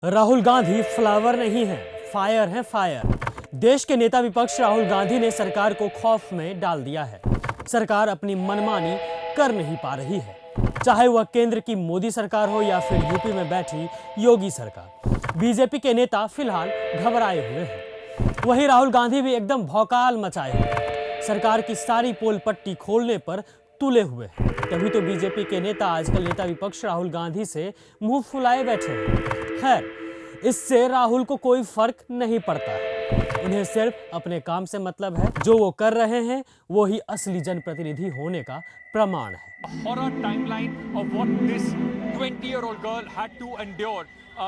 Rahul Gandhi flower नहीं है, fire है फायर। देश के नेता विपक्ष राहुल गांधी ने सरकार को खौफ में डाल दिया है। सरकार अपनी मनमानी कर नहीं पा रही है, चाहे वह केंद्र की मोदी सरकार हो या फिर यूपी में बैठी योगी सरकार। बीजेपी के नेता फिलहाल घबराए हुए हैं, वहीं राहुल गांधी भी एकदम भौकाल मचाए हुए हैं। सरकार की सारी पोल पट्टी खोलने पर तुले हुए हैं। तभी तो बीजेपी के नेता आजकल नेता विपक्ष राहुल गांधी से मुंह फुलाए बैठे हैं। खैर, इससे राहुल को कोई फर्क नहीं पड़ता है। उन्हें सिर्फ अपने काम से मतलब है। जो वो कर रहे हैं वो ही असली जनप्रतिनिधि होने का प्रमाण है। Horror timeline of what this 20-year-old girl had to endure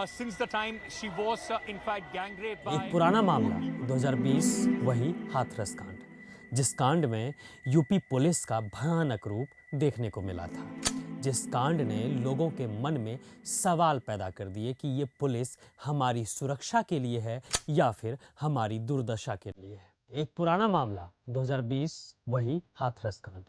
since the time she was in fact gang raped by एक पुराना मामला 2020 वही हाथरस कांड, जिस कांड में यूपी पुलिस का भयानक रूप देखने को मिला था, जिस कांड ने लोगों के मन में सवाल पैदा कर दिए कि ये पुलिस हमारी सुरक्षा के लिए है या फिर हमारी दुर्दशा के लिए है। एक पुराना मामला 2020 वही हाथरस कांड,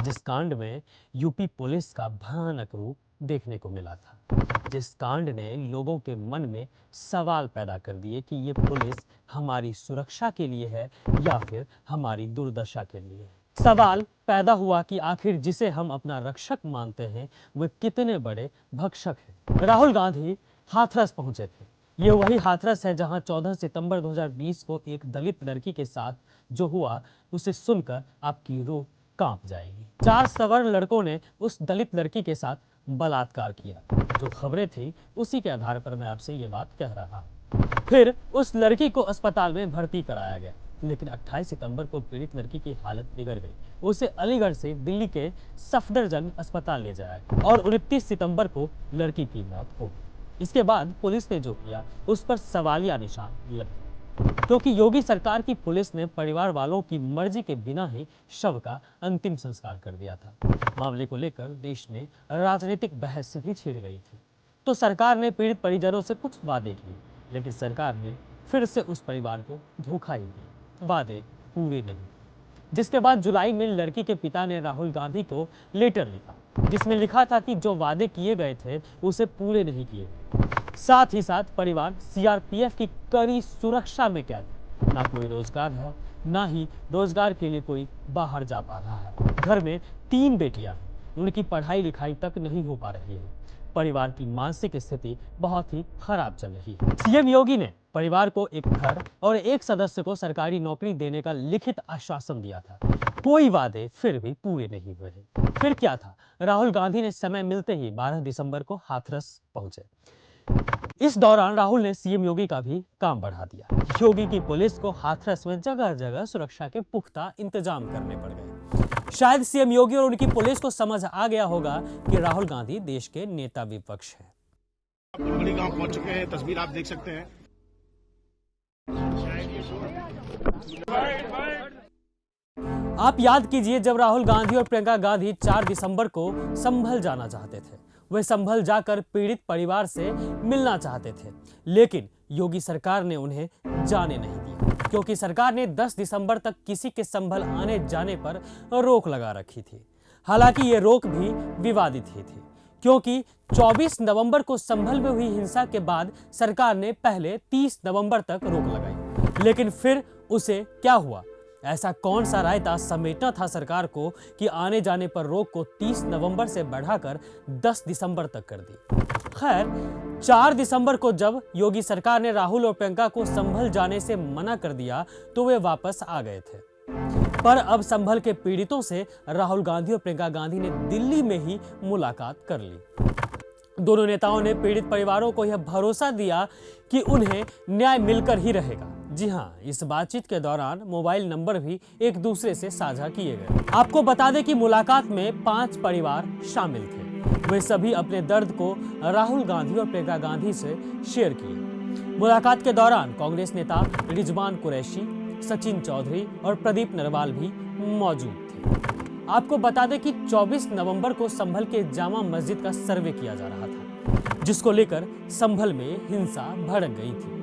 जिस कांड में यूपी पुलिस का भयानक रूप देखने को मिला था, जिस कांड ने लोगों के मन में सवाल पैदा कर दिए कि ये पुलिस हमारी सुरक्षा के लिए है या फिर हमारी दुर्दशा के लिए है। सवाल पैदा हुआ कि आखिर जिसे हम अपना रक्षक मानते हैं वे कितने बड़े भक्षक हैं। राहुल गांधी हाथरस पहुंचे थे। ये वही हाथरस है जहां 14 सितंबर 2020 को एक दलित लड़की के साथ जो हुआ उसे सुनकर आपकी रूह कांप जाएगी। 4 सवर्ण लड़कों ने उस दलित लड़की के साथ बलात्कार किया। जो खबरें थी उसी के आधार पर मैं आपसे ये बात कह रहा हूँ। फिर उस लड़की को अस्पताल में भर्ती कराया गया, लेकिन 28 सितंबर को पीड़ित लड़की की हालत बिगड़ गई। उसे अलीगढ़ से दिल्ली के सफदरजंग अस्पताल ले जाया गया और 29 सितंबर को लड़की की मौत हो गई। इसके बाद पुलिस ने जो किया उस पर सवालिया निशान लगे, क्योंकि योगी सरकार की पुलिस ने परिवार वालों की मर्जी के बिना ही शव का अंतिम संस्कार कर दिया था। मामले को लेकर देश में राजनीतिक बहस भी छिड़ गई थी। तो सरकार ने पीड़ित परिजनों से कुछ वादे किए, लेकिन सरकार ने फिर से उस परिवार को धोखा ही दिया, वादे पूरे नहीं। जिसके बाद जुलाई में लड़की के पिता ने राहुल गांधी को लेटर लिखा, जिसमें लिखा था कि जो वादे किए गए थे उसे पूरे नहीं किए। साथ ही साथ परिवार सीआरपीएफ की कड़ी सुरक्षा में कैद, ना कोई रोजगार है, ना ही रोजगार के लिए कोई बाहर जा पा रहा है। घर में 3 बेटियां, उनकी पढ़ाई लिखाई तक नहीं हो पा रही है। परिवार की मानसिक स्थिति बहुत ही खराब चल रही है। सीएम योगी ने परिवार को एक घर और एक सदस्य को सरकारी नौकरी देने का लिखित आश्वासन दिया था। कोई वादे फिर भी पूरे नहीं हुए। फिर क्या था, राहुल गांधी ने समय मिलते ही 12 दिसंबर को हाथरस पहुंचे। इस दौरान राहुल ने सीएम योगी का भी काम बढ़ा दिया। योगी की पुलिस को हाथरस में जगह जगह सुरक्षा के पुख्ता इंतजाम करने पड़ गए। शायद सीएम योगी और उनकी पुलिस को समझ आ गया होगा कि राहुल गांधी देश के नेता विपक्ष हैं। बड़ी गांव पहुंच चुके हैं, तस्वीर आप देख सकते हैं। आप याद कीजिए, जब राहुल गांधी और प्रियंका गांधी 4 दिसंबर को संभल जाना चाहते थे, वे संभल जाकर पीड़ित परिवार से मिलना चाहते थे, लेकिन योगी सरकार ने उन्हें जाने नहीं दिया, क्योंकि सरकार ने 10 दिसंबर तक किसी के संभल आने जाने पर रोक लगा रखी थी। हालांकि ये रोक भी विवादित ही थी, क्योंकि 24 नवंबर को संभल में हुई हिंसा के बाद सरकार ने पहले 30 नवंबर तक रोक लगाई, लेकिन फिर उसे क्या हुआ? ऐसा कौन सा रायता समेटना था सरकार को कि आने जाने पर रोक को 30 नवंबर से बढ़ाकर 10 दिसंबर तक कर दी। खैर, 4 दिसंबर को जब योगी सरकार ने राहुल और प्रियंका को संभल जाने से मना कर दिया तो वे वापस आ गए थे। पर अब संभल के पीड़ितों से राहुल गांधी और प्रियंका गांधी ने दिल्ली में ही मुलाकात कर ली। दोनों नेताओं ने पीड़ित परिवारों को यह भरोसा दिया कि उन्हें न्याय मिलकर ही रहेगा। जी हाँ, इस बातचीत के दौरान मोबाइल नंबर भी एक दूसरे से साझा किए गए। आपको बता दें कि मुलाकात में 5 परिवार शामिल थे। वे सभी अपने दर्द को राहुल गांधी और प्रियंका गांधी से शेयर किए। मुलाकात के दौरान कांग्रेस नेता रिजवान कुरैशी, सचिन चौधरी और प्रदीप नरवाल भी मौजूद थे। आपको बता दें कि 24 नवंबर को संभल के जामा मस्जिद का सर्वे किया जा रहा था, जिसको लेकर संभल में हिंसा भड़क गई थी।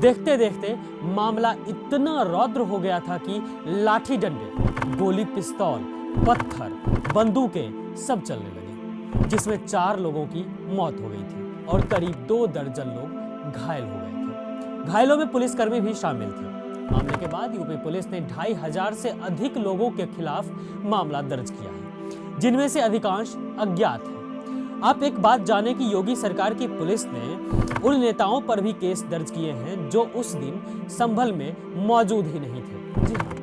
देखते देखते मामला इतना रौद्र हो गया था कि लाठी डंडे, गोली, पिस्तौल, पत्थर, बंदूकें सब चलने लगे, जिसमें 4 लोगों की मौत हो गई थी और करीब 2 दर्जन लोग घायल हो गए थे। घायलों में पुलिसकर्मी भी शामिल थे। मामले के बाद यूपी पुलिस ने 2500 से अधिक लोगों के खिलाफ मामला दर्ज किया है, जिनमें से अधिकांश अज्ञात हैं। आप एक बात जानें कि योगी सरकार की पुलिस ने उन नेताओं पर भी केस दर्ज किए हैं जो उस दिन संभल में मौजूद ही नहीं थे। जी हाँ,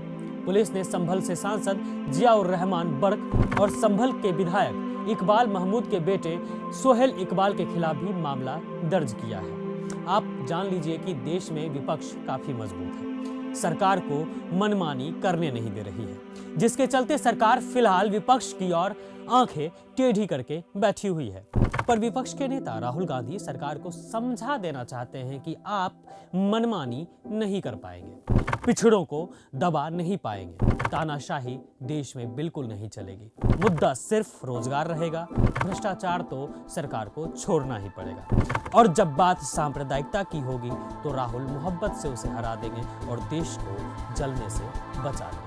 पुलिस ने संभल से सांसद जियाउर रहमान बर्क और संभल के विधायक इकबाल महमूद के बेटे सोहेल इकबाल के खिलाफ भी मामला दर्ज किया है। आप जान लीजिए कि देश में विपक्ष काफी मजबूत है, सरकार को मनमानी करने नहीं दे रही है, जिसके चलते सरकार फिलहाल विपक्ष की ओर आंखें टेढ़ी करके बैठी हुई है। पर विपक्ष के नेता राहुल गांधी सरकार को समझा देना चाहते हैं कि आप मनमानी नहीं कर पाएंगे, पिछड़ों को दबा नहीं पाएंगे, तानाशाही देश में बिल्कुल नहीं चलेगी। मुद्दा सिर्फ रोजगार रहेगा, भ्रष्टाचार तो सरकार को छोड़ना ही पड़ेगा। और जब बात सांप्रदायिकता की होगी तो राहुल मोहब्बत से उसे हरा देंगे और देश को जलने से बचा लेंगे।